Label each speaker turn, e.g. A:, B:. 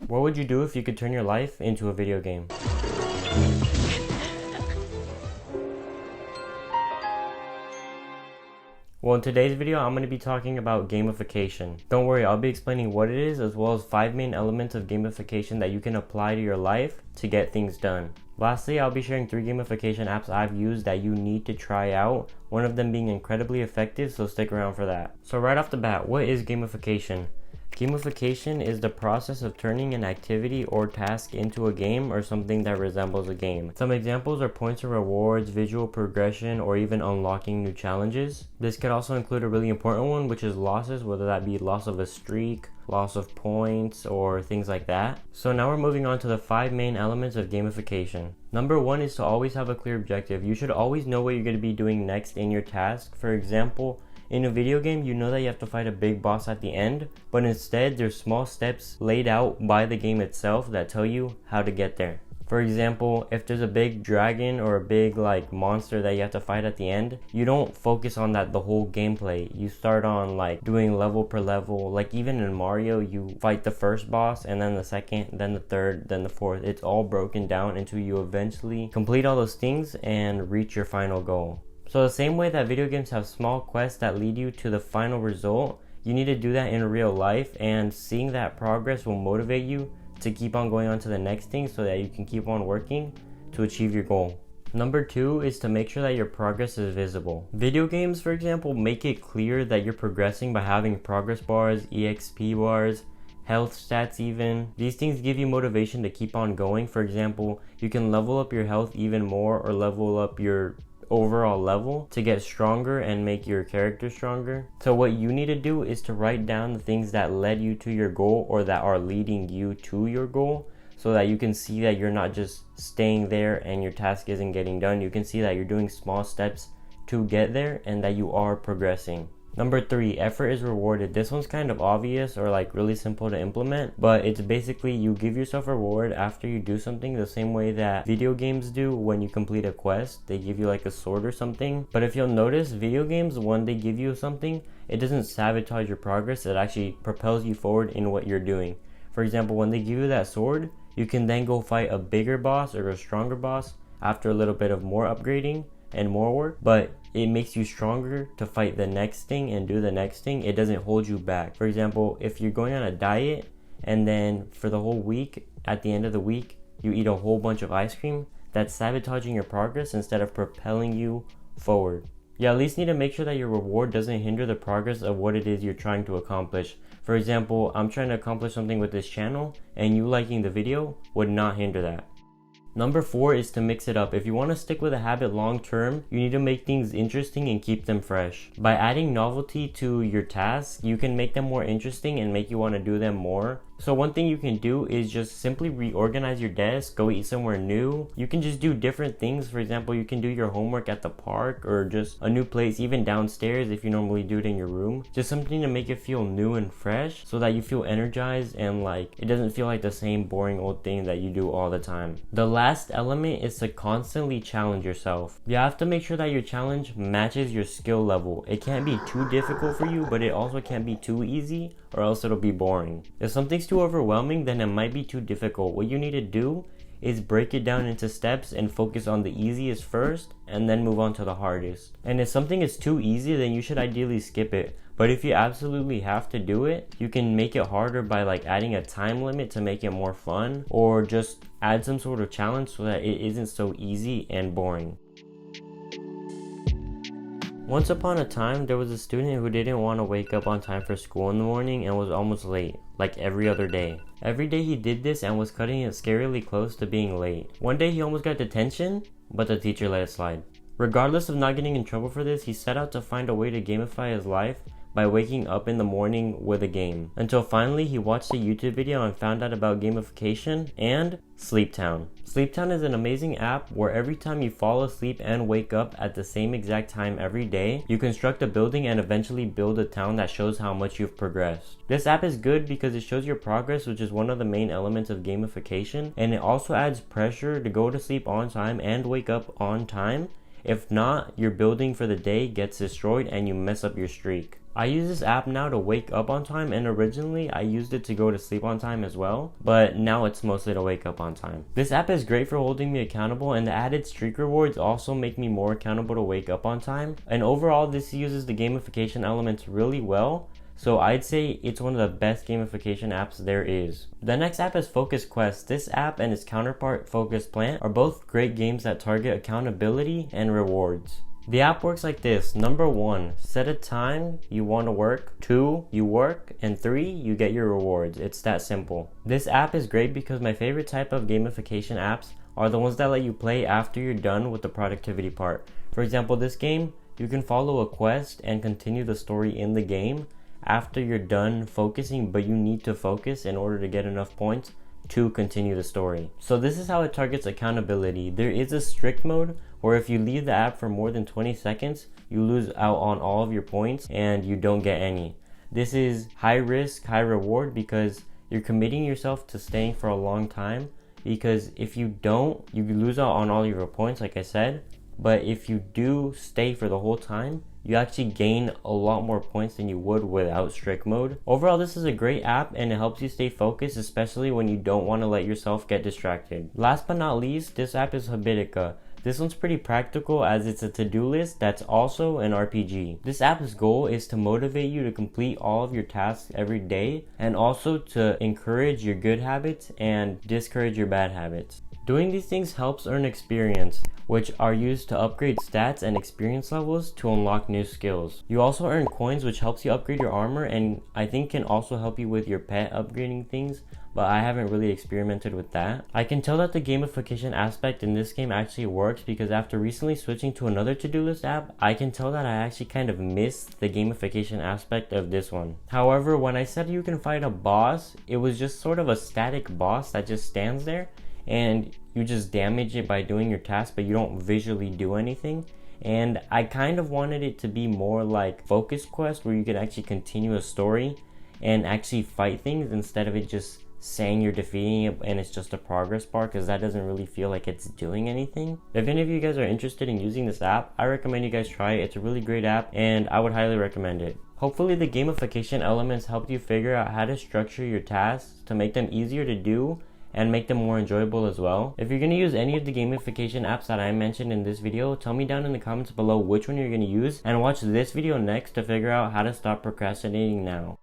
A: What would you do if you could turn your life into a video game? Well, in today's video, I'm going to be talking about gamification. Don't worry, I'll be explaining what it is as well as 5 main elements of gamification that you can apply to your life to get things done. Lastly, I'll be sharing 3 gamification apps I've used that you need to try out, one of them being incredibly effective, so stick around for that. So right off the bat, what is gamification? Gamification is the process of turning an activity or task into a game or something that resembles a game. Some examples are points and rewards, visual progression, or even unlocking new challenges. This could also include a really important one, which is losses, whether that be loss of a streak, loss of points, or things like that. So now we're moving on to the 5 main elements of gamification. Number 1 is to always have a clear objective. You should always know what you're going to be doing next in your task. For example, in a video game, you know that you have to fight a big boss at the end, but instead there's small steps laid out by the game itself that tell you how to get there. For example, if there's a big dragon or a big monster that you have to fight at the end, you don't focus on that the whole gameplay. You start on doing level per level. Even in Mario, you fight the first boss and then the second, then the third, then the fourth. It's all broken down until you eventually complete all those things and reach your final goal. So the same way that video games have small quests that lead you to the final result, you need to do that in real life, and seeing that progress will motivate you to keep on going on to the next thing so that you can keep on working to achieve your goal. Number 2 is to make sure that your progress is visible. Video games, for example, make it clear that you're progressing by having progress bars, EXP bars, health stats even. These things give you motivation to keep on going. For example, you can level up your health even more or level up your overall level to get stronger and make your character stronger. So what you need to do is to write down the things that led you to your goal or that are leading you to your goal, so that you can see that you're not just staying there and your task isn't getting done. You can see that you're doing small steps to get there and that you are progressing. Number 3, effort is rewarded. This one's kind of obvious or really simple to implement, but it's basically you give yourself a reward after you do something, the same way that video games do when you complete a quest. They give you a sword or something. But if you'll notice, video games, when they give you something, it doesn't sabotage your progress. It actually propels you forward in what you're doing. For example, when they give you that sword, you can then go fight a bigger boss or a stronger boss after a little bit of more upgrading and more work, but it makes you stronger to fight the next thing and do the next thing. It doesn't hold you back. For example, if you're going on a diet and then for the whole week, at the end of the week, you eat a whole bunch of ice cream, that's sabotaging your progress instead of propelling you forward. You at least need to make sure that your reward doesn't hinder the progress of what it is you're trying to accomplish. For example, I'm trying to accomplish something with this channel, and you liking the video would not hinder that. Number 4 is to mix it up. If you want to stick with a habit long term, you need to make things interesting and keep them fresh. By adding novelty to your tasks, you can make them more interesting and make you want to do them more. So one thing you can do is just simply reorganize your desk, go eat somewhere new. You can just do different things. For example, you can do your homework at the park or just a new place, even downstairs if you normally do it in your room. Just something to make it feel new and fresh so that you feel energized and it doesn't feel like the same boring old thing that you do all the time. The last element is to constantly challenge yourself. You have to make sure that your challenge matches your skill level. It can't be too difficult for you, but it also can't be too easy, or else it'll be boring. If something's too overwhelming, then it might be too difficult. What you need to do is break it down into steps and focus on the easiest first and then move on to the hardest. And if something is too easy, then you should ideally skip it. But if you absolutely have to do it, you can make it harder by adding a time limit to make it more fun, or just add some sort of challenge so that it isn't so easy and boring. Once upon a time, there was a student who didn't want to wake up on time for school in the morning and was almost late, every other day. Every day he did this and was cutting it scarily close to being late. One day he almost got detention, but the teacher let it slide. Regardless of not getting in trouble for this, he set out to find a way to gamify his life by waking up in the morning with a game. Until finally he watched a YouTube video and found out about gamification and Sleeptown. Sleeptown is an amazing app where every time you fall asleep and wake up at the same exact time every day, you construct a building and eventually build a town that shows how much you've progressed. This app is good because it shows your progress, which is one of the main elements of gamification, and it also adds pressure to go to sleep on time and wake up on time. If not, your building for the day gets destroyed and you mess up your streak. I use this app now to wake up on time, and originally I used it to go to sleep on time as well, but now it's mostly to wake up on time. This app is great for holding me accountable, and the added streak rewards also make me more accountable to wake up on time. And overall, this uses the gamification elements really well, so I'd say it's one of the best gamification apps there is. The next app is Focus Quest. This app and its counterpart Focus Plant are both great games that target accountability and rewards. The app works like this. Number 1, set a time you want to work. 2, you work. And 3, you get your rewards. It's that simple. This app is great because my favorite type of gamification apps are the ones that let you play after you're done with the productivity part. For example, this game, you can follow a quest and continue the story in the game after you're done focusing, but you need to focus in order to get enough points to continue the story. So this is how it targets accountability. There is a strict mode where if you leave the app for more than 20 seconds, you lose out on all of your points and you don't get any. This is high risk, high reward because you're committing yourself to staying for a long time, because if you don't, you lose out on all your points, like I said. But if you do stay for the whole time, you actually gain a lot more points than you would without strict mode. Overall, this is a great app and it helps you stay focused, especially when you don't want to let yourself get distracted. Last but not least, this app is Habitica. This one's pretty practical as it's a to-do list that's also an RPG. This app's goal is to motivate you to complete all of your tasks every day, and also to encourage your good habits and discourage your bad habits. Doing these things helps earn experience, which are used to upgrade stats and experience levels to unlock new skills. You also earn coins, which helps you upgrade your armor, and I think can also help you with your pet upgrading things, but I haven't really experimented with that. I can tell that the gamification aspect in this game actually works because after recently switching to another to-do list app, I can tell that I actually kind of missed the gamification aspect of this one. However, when I said you can fight a boss, it was just sort of a static boss that just stands there, and you just damage it by doing your task, but you don't visually do anything. And I kind of wanted it to be more like Focus Quest, where you could actually continue a story and actually fight things instead of it just saying you're defeating it and it's just a progress bar, because that doesn't really feel like it's doing anything. If any of you guys are interested in using this app, I recommend you guys try it. It's a really great app and I would highly recommend it. Hopefully the gamification elements helped you figure out how to structure your tasks to make them easier to do and make them more enjoyable as well. If you're going to use any of the gamification apps that I mentioned in this video, tell me down in the comments below which one you're going to use, and watch this video next to figure out how to stop procrastinating now.